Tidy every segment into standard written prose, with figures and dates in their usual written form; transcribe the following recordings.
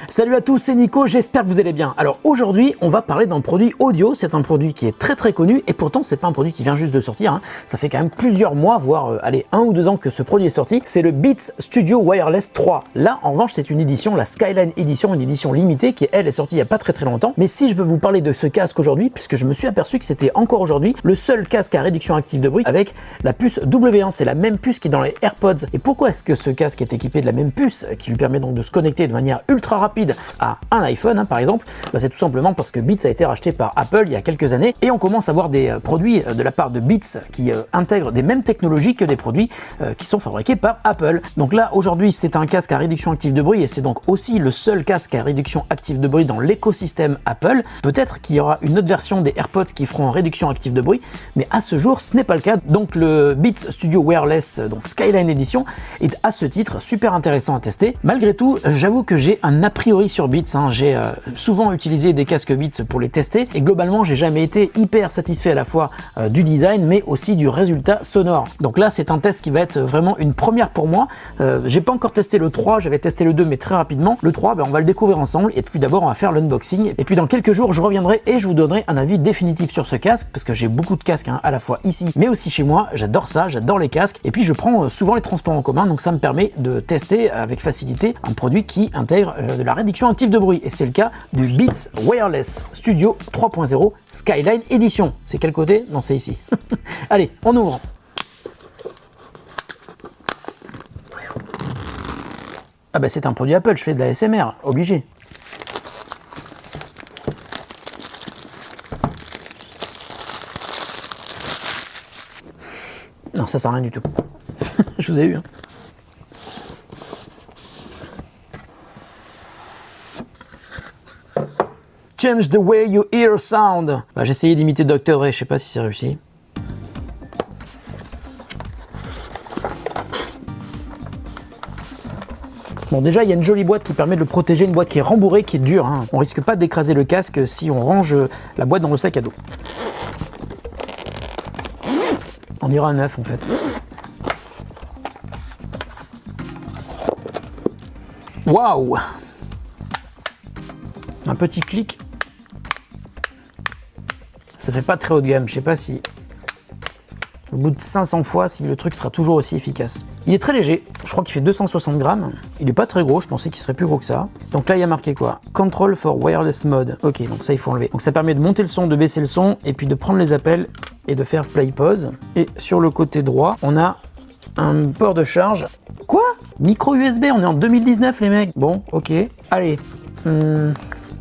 Salut à tous, c'est Nico, j'espère que vous allez bien. Alors aujourd'hui, on va parler d'un produit audio. C'est un produit qui est très connu et pourtant c'est pas un produit qui vient juste de sortir, hein. Ça fait quand même plusieurs mois, voire 1 ou 2 ans que ce produit est sorti. C'est le Beats Studio Wireless 3. Là, en revanche, c'est une édition, la Skyline Edition, une édition limitée qui, elle, est sortie il y a pas très longtemps. Mais si je veux vous parler de ce casque aujourd'hui, puisque je me suis aperçu que c'était encore aujourd'hui le seul casque à réduction active de bruit avec la puce W1. C'est la même puce qui est dans les AirPods. Et pourquoi est-ce que ce casque est équipé de la même puce qui lui permet donc de se connecter de manière ultra rapide à un iPhone, hein, par exemple? C'est tout simplement parce que Beats a été racheté par Apple il y a quelques années et on commence à voir des produits de la part de Beats qui intègrent des mêmes technologies que des produits qui sont fabriqués par Apple. Donc là, aujourd'hui, c'est un casque à réduction active de bruit et c'est donc aussi le seul casque à réduction active de bruit dans l'écosystème Apple. Peut-être qu'il y aura une autre version des AirPods qui feront réduction active de bruit, mais à ce jour, ce n'est pas le cas. Donc le Beats Studio Wireless, donc Skyline Edition, est à ce titre super intéressant à tester. Malgré tout, j'avoue que j'ai un a priori sur Beats, hein. J'ai souvent utilisé des casques Beats pour les tester et globalement j'ai jamais été hyper satisfait à la fois du design mais aussi du résultat sonore. Donc là c'est un test qui va être vraiment une première pour moi. J'ai pas encore testé le 3, j'avais testé le 2 mais très rapidement. Le 3, on va le découvrir ensemble et puis d'abord on va faire l'unboxing et puis dans quelques jours je reviendrai et je vous donnerai un avis définitif sur ce casque parce que j'ai beaucoup de casques, hein, à la fois ici mais aussi chez moi. J'adore ça, j'adore les casques et puis je prends souvent les transports en commun donc ça me permet de tester avec facilité un produit qui intègre de la réduction active de bruit et c'est le cas du Beats Wireless Studio 3.0 Skyline Edition. C'est quel côté? Non, c'est ici. Allez, on ouvre. Ah bah c'est un produit Apple, je fais de la ASMR, obligé. Non, ça sert à rien du tout. Je vous ai eu, hein. Change the way you hear sound. J'ai essayé d'imiter Dr. Dre, je sais pas si c'est réussi. Bon, déjà il y a une jolie boîte qui permet de le protéger, une boîte qui est rembourrée, qui est dure, hein. On risque pas d'écraser le casque si on range la boîte dans le sac à dos. On ira à 9 en fait. Waouh! Un petit clic. Ça fait pas très haut de gamme, je sais pas si au bout de 500 fois si le truc sera toujours aussi efficace. Il est très léger, je crois qu'il fait 260 grammes, il est pas très gros, je pensais qu'il serait plus gros que ça. Donc là il y a marqué quoi? Control for wireless mode. Ok, donc ça il faut enlever. Donc ça permet de monter le son, de baisser le son et puis de prendre les appels et de faire play pause. Et sur le côté droit, on a un port de charge. Quoi? Micro USB, on est en 2019 les mecs. Bon, ok, allez.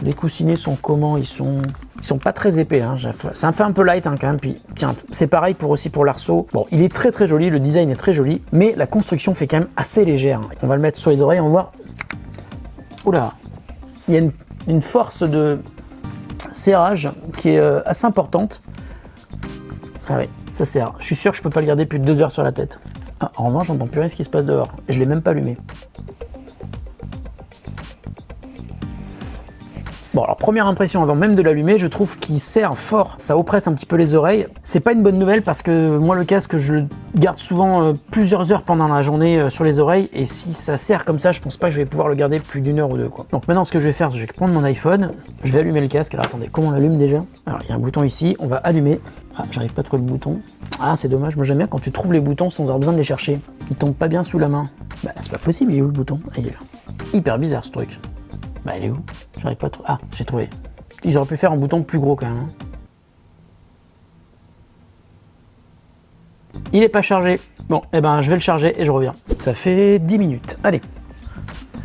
Les coussinets sont comment? Ils sont pas très épais, hein. Ça me fait un peu light, hein, quand même. Puis tiens, c'est pareil aussi pour l'arceau. Bon, il est très joli, le design est très joli, mais la construction fait quand même assez légère. On va le mettre sur les oreilles, on va voir. Oula, il y a une force de serrage qui est assez importante. Ah oui, ça serre. Je suis sûr que je peux pas le garder plus de 2 heures sur la tête. Ah, en revanche, j'entends plus rien ce qui se passe dehors. Je l'ai même pas allumé. Bon, alors première impression avant même de l'allumer, je trouve qu'il serre fort, ça oppresse un petit peu les oreilles. C'est pas une bonne nouvelle parce que moi le casque je le garde souvent plusieurs heures pendant la journée sur les oreilles et si ça serre comme ça, je pense pas que je vais pouvoir le garder plus d'1 heure ou 2 quoi. Donc maintenant ce que je vais faire, je vais prendre mon iPhone, je vais allumer le casque. Alors attendez, comment on l'allume déjà? Alors il y a un bouton ici, on va allumer. Ah, j'arrive pas à trouver le bouton. Ah c'est dommage, moi j'aime bien quand tu trouves les boutons sans avoir besoin de les chercher. Ils tombent pas bien sous la main. Bah c'est pas possible, il est où le bouton? Ah, il est là. Hyper bizarre ce truc. Bah il est où? J'arrive pas à trouver. Ah, j'ai trouvé. Ils auraient pu faire un bouton plus gros quand même, hein. Il est pas chargé. Bon, eh ben je vais le charger et je reviens. Ça fait 10 minutes. Allez.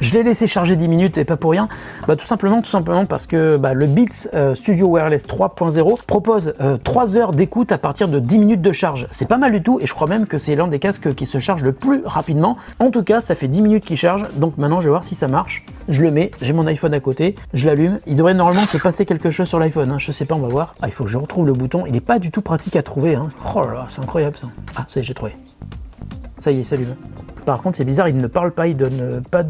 Je l'ai laissé charger 10 minutes et pas pour rien. Tout simplement parce que le Beats Studio Wireless 3.0 propose 3 heures d'écoute à partir de 10 minutes de charge. C'est pas mal du tout et je crois même que c'est l'un des casques qui se charge le plus rapidement. En tout cas, ça fait 10 minutes qu'il charge. Donc maintenant, je vais voir si ça marche. Je le mets, j'ai mon iPhone à côté, je l'allume. Il devrait normalement se passer quelque chose sur l'iPhone, hein. Je sais pas, on va voir. Ah, il faut que je retrouve le bouton. Il est pas du tout pratique à trouver, hein. Oh là là, c'est incroyable ça. Ah, ça y est, j'ai trouvé. Ça y est, salut. Par contre, c'est bizarre, il ne parle pas, il donne pas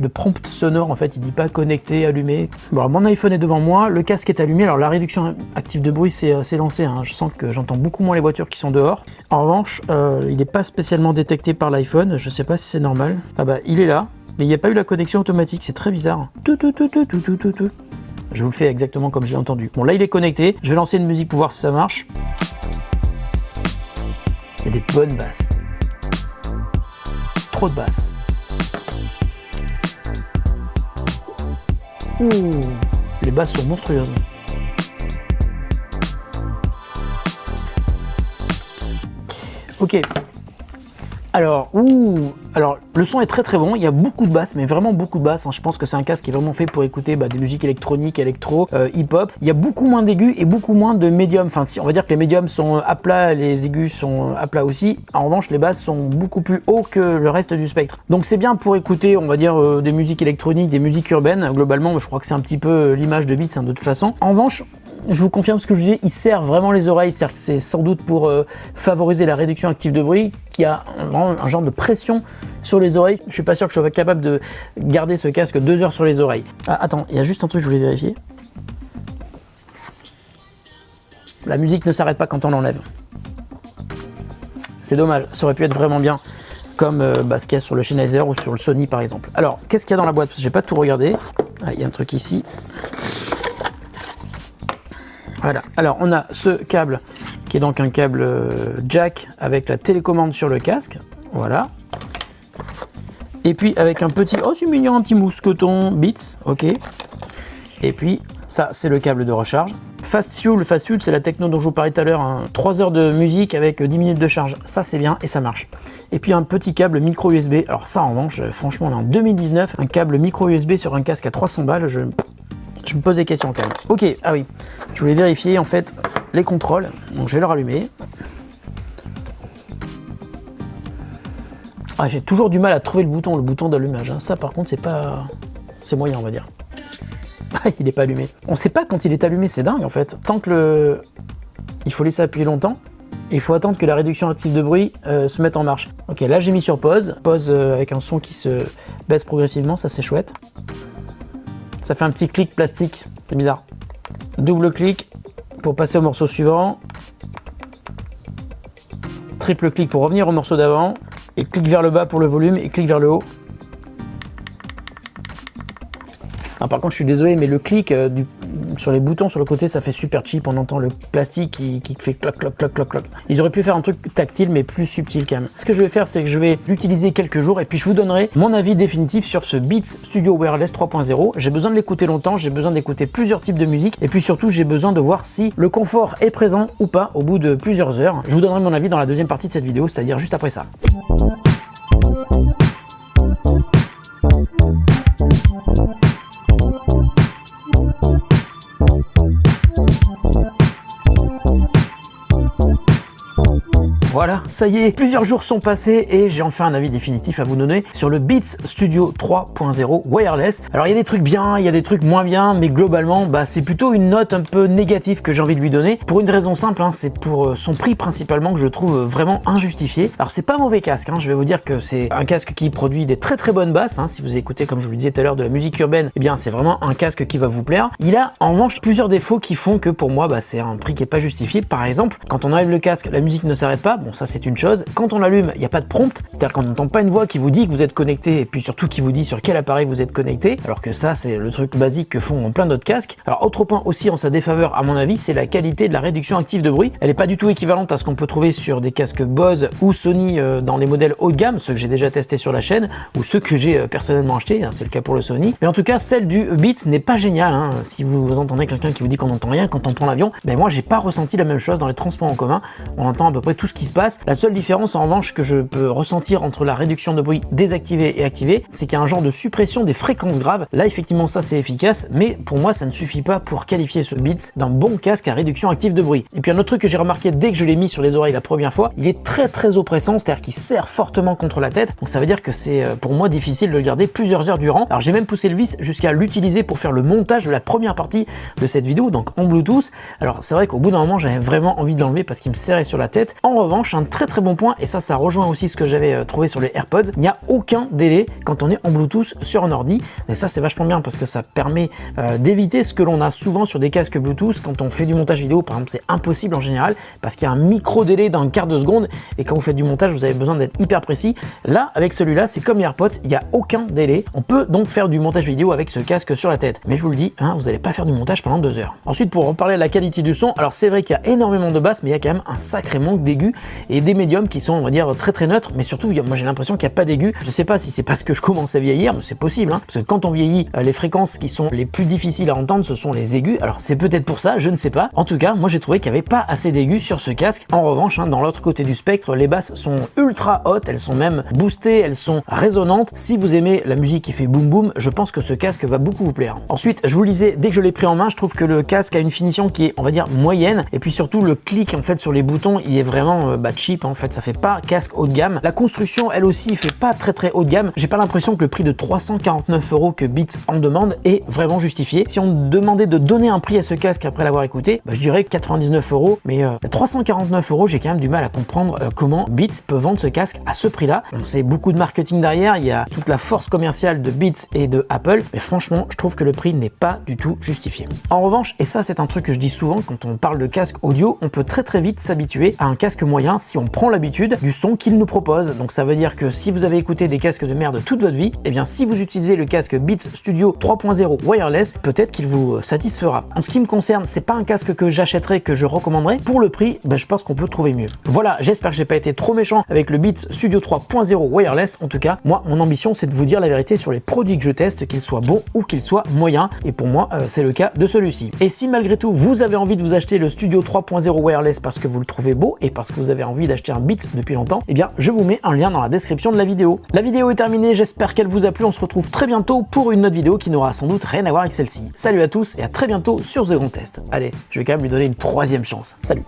de prompt sonore en fait, il dit pas connecté, allumé. Bon, alors, mon iPhone est devant moi, le casque est allumé, alors la réduction active de bruit c'est lancé, hein. Je sens que j'entends beaucoup moins les voitures qui sont dehors. En revanche, il n'est pas spécialement détecté par l'iPhone, je sais pas si c'est normal. Ah bah il est là, mais il n'y a pas eu la connexion automatique, c'est très bizarre. Je vous le fais exactement comme je l'ai entendu. Bon là il est connecté, je vais lancer une musique pour voir si ça marche. Il y a des bonnes basses. Trop de basses. Ouh, les basses sont monstrueuses. Ok. Alors, le son est très très bon, il y a beaucoup de basses, mais vraiment beaucoup de basses, hein. Je pense que c'est un casque qui est vraiment fait pour écouter des musiques électroniques, électro, hip-hop. Il y a beaucoup moins d'aigus et beaucoup moins de médiums. Enfin, si, on va dire que les médiums sont à plat, les aigus sont à plat aussi. En revanche, les basses sont beaucoup plus hauts que le reste du spectre. Donc c'est bien pour écouter, on va dire, des musiques électroniques, des musiques urbaines. Globalement, je crois que c'est un petit peu l'image de Beats, hein, de toute façon. En revanche, je vous confirme ce que je disais, il sert vraiment les oreilles, c'est sans doute pour favoriser la réduction active de bruit, qui a vraiment un genre de pression sur les oreilles. Je suis pas sûr que je sois capable de garder ce casque 2 heures sur les oreilles. Ah, attends, il y a juste un truc que je voulais vérifier. La musique ne s'arrête pas quand on l'enlève. C'est dommage, ça aurait pu être vraiment bien, comme ce qu'il y a sur le Sennheiser ou sur le Sony par exemple. Alors, qu'est-ce qu'il y a dans la boîte? Parce que j'ai pas tout regardé. Ah, il y a un truc ici. Voilà, alors on a ce câble qui est donc un câble jack avec la télécommande sur le casque, voilà. Et puis avec un petit, oh c'est mignon, un petit mousqueton Beats, ok. Et puis ça c'est le câble de recharge. Fast Fuel c'est la techno dont je vous parlais tout à l'heure, hein. 3 heures de musique avec 10 minutes de charge, ça c'est bien et ça marche. Et puis un petit câble micro USB, alors ça en revanche, franchement on est en 2019, un câble micro USB sur un casque à 300 balles, je me pose des questions quand même. Ok, ah oui, je voulais vérifier en fait les contrôles, donc je vais le rallumer. Ah, j'ai toujours du mal à trouver le bouton d'allumage, hein. Ça par contre c'est moyen on va dire. Ah, il n'est pas allumé. On sait pas quand il est allumé, c'est dingue en fait. Tant que il faut laisser appuyer longtemps, et il faut attendre que la réduction active de bruit se mette en marche. Ok, là j'ai mis sur pause, avec un son qui se baisse progressivement, ça c'est chouette. Ça fait un petit clic plastique, c'est bizarre. Double clic pour passer au morceau suivant. Triple clic pour revenir au morceau d'avant. Et clic vers le bas pour le volume et clic vers le haut. Alors, par contre, je suis désolé, mais le clic sur les boutons sur le côté, ça fait super cheap. On entend le plastique qui fait cloc, cloc, cloc, cloc, cloc. Ils auraient pu faire un truc tactile, mais plus subtil quand même. Ce que je vais faire, c'est que je vais l'utiliser quelques jours et puis je vous donnerai mon avis définitif sur ce Beats Studio Wireless 3.0. J'ai besoin de l'écouter longtemps, j'ai besoin d'écouter plusieurs types de musique et puis surtout, j'ai besoin de voir si le confort est présent ou pas au bout de plusieurs heures. Je vous donnerai mon avis dans la deuxième partie de cette vidéo, c'est-à-dire juste après ça. Voilà, ça y est, plusieurs jours sont passés et j'ai enfin un avis définitif à vous donner sur le Beats Studio 3.0 Wireless. Alors il y a des trucs bien, il y a des trucs moins bien, mais globalement, c'est plutôt une note un peu négative que j'ai envie de lui donner. Pour une raison simple, hein, c'est pour son prix principalement que je trouve vraiment injustifié. Alors c'est pas un mauvais casque, hein, je vais vous dire que c'est un casque qui produit des très très bonnes basses. Hein. Si vous écoutez, comme je vous le disais tout à l'heure, de la musique urbaine, eh bien c'est vraiment un casque qui va vous plaire. Il a en revanche plusieurs défauts qui font que pour moi, c'est un prix qui est pas justifié. Par exemple, quand on enlève le casque, la musique ne s'arrête pas. Bon, ça c'est une chose. Quand on l'allume, il n'y a pas de prompt, c'est-à-dire qu'on n'entend pas une voix qui vous dit que vous êtes connecté et puis surtout qui vous dit sur quel appareil vous êtes connecté, alors que ça c'est le truc basique que font plein d'autres casques. Alors autre point aussi en sa défaveur à mon avis, c'est la qualité de la réduction active de bruit. Elle n'est pas du tout équivalente à ce qu'on peut trouver sur des casques Bose ou Sony dans les modèles haut de gamme, ceux que j'ai déjà testés sur la chaîne ou ceux que j'ai personnellement achetés, hein, c'est le cas pour le Sony. Mais en tout cas, celle du Beats n'est pas géniale. Hein. Si vous entendez quelqu'un qui vous dit qu'on n'entend rien quand on prend l'avion, moi j'ai pas ressenti la même chose dans les transports en commun. On entend à peu près tout ce qui se passe. La seule différence en revanche que je peux ressentir entre la réduction de bruit désactivée et activée, c'est qu'il y a un genre de suppression des fréquences graves. Là effectivement ça c'est efficace, mais pour moi ça ne suffit pas pour qualifier ce Beats d'un bon casque à réduction active de bruit. Et puis un autre truc que j'ai remarqué dès que je l'ai mis sur les oreilles la première fois, il est très très oppressant, c'est-à-dire qu'il serre fortement contre la tête, donc ça veut dire que c'est pour moi difficile de le garder plusieurs heures durant. Alors j'ai même poussé le vis jusqu'à l'utiliser pour faire le montage de la première partie de cette vidéo, donc en Bluetooth. Alors c'est vrai qu'au bout d'un moment j'avais vraiment envie de l'enlever parce qu'il me serrait sur la tête. En revanche, revanche, un très bon point, et ça rejoint aussi ce que j'avais trouvé sur les AirPods, il n'y a aucun délai quand on est en Bluetooth sur un ordi, et ça c'est vachement bien parce que ça permet d'éviter ce que l'on a souvent sur des casques Bluetooth quand on fait du montage vidéo. Par exemple, c'est impossible en général parce qu'il y a un micro délai d'un quart de seconde, et quand vous faites du montage, vous avez besoin d'être hyper précis. Là, avec celui-là, c'est comme les AirPods, il n'y a aucun délai. On peut donc faire du montage vidéo avec ce casque sur la tête, mais je vous le dis, vous n'allez pas faire du montage pendant 2 heures. Ensuite, pour reparler de la qualité du son, alors c'est vrai qu'il y a énormément de basses, mais il y a quand même un sacré manque d'aigus et des médiums qui sont, on va dire, très neutres, mais surtout, moi j'ai l'impression qu'il n'y a pas d'aigus. Je sais pas si c'est parce que je commence à vieillir, mais c'est possible, parce que quand on vieillit, les fréquences qui sont les plus difficiles à entendre, ce sont les aigus. Alors c'est peut-être pour ça, je ne sais pas. En tout cas, moi j'ai trouvé qu'il n'y avait pas assez d'aigus sur ce casque. En revanche, dans l'autre côté du spectre, les basses sont ultra hautes, elles sont même boostées, elles sont résonantes. Si vous aimez la musique qui fait boum boum, je pense que ce casque va beaucoup vous plaire. Ensuite, je vous le disais, dès que je l'ai pris en main, je trouve que le casque a une finition qui est, on va dire, moyenne, et puis surtout le clic en fait sur les boutons, il est vraiment cheap en fait, ça fait pas casque haut de gamme. La construction, elle aussi, fait pas très haut de gamme. J'ai pas l'impression que le prix de 349 € que Beats en demande est vraiment justifié. Si on me demandait de donner un prix à ce casque après l'avoir écouté, je dirais 99 €, mais 349 €, j'ai quand même du mal à comprendre comment Beats peut vendre ce casque à ce prix-là. On sait beaucoup de marketing derrière, il y a toute la force commerciale de Beats et de Apple, mais franchement, je trouve que le prix n'est pas du tout justifié. En revanche, et ça c'est un truc que je dis souvent quand on parle de casque audio, on peut très vite s'habituer à un casque moyen si on prend l'habitude du son qu'il nous propose. Donc ça veut dire que si vous avez écouté des casques de merde toute votre vie, et bien si vous utilisez le casque Beats Studio 3.0 wireless, peut-être qu'il vous satisfera. En ce qui me concerne, c'est pas un casque que j'achèterais, que je recommanderais. Pour le prix, je pense qu'on peut trouver mieux. Voilà, j'espère que j'ai pas été trop méchant avec le Beats Studio 3.0 wireless. En tout cas, moi, mon ambition, c'est de vous dire la vérité sur les produits que je teste, qu'ils soient bons ou qu'ils soient moyens. Et pour moi, c'est le cas de celui-ci. Et si malgré tout, vous avez envie de vous acheter le Studio 3.0 wireless parce que vous le trouvez beau et parce que vous avez envie d'acheter un Beats depuis longtemps, eh bien, je vous mets un lien dans la description de la vidéo. La vidéo est terminée, j'espère qu'elle vous a plu. On se retrouve très bientôt pour une autre vidéo qui n'aura sans doute rien à voir avec celle-ci. Salut à tous et à très bientôt sur The Grand Test. Allez, je vais quand même lui donner une 3e chance. Salut!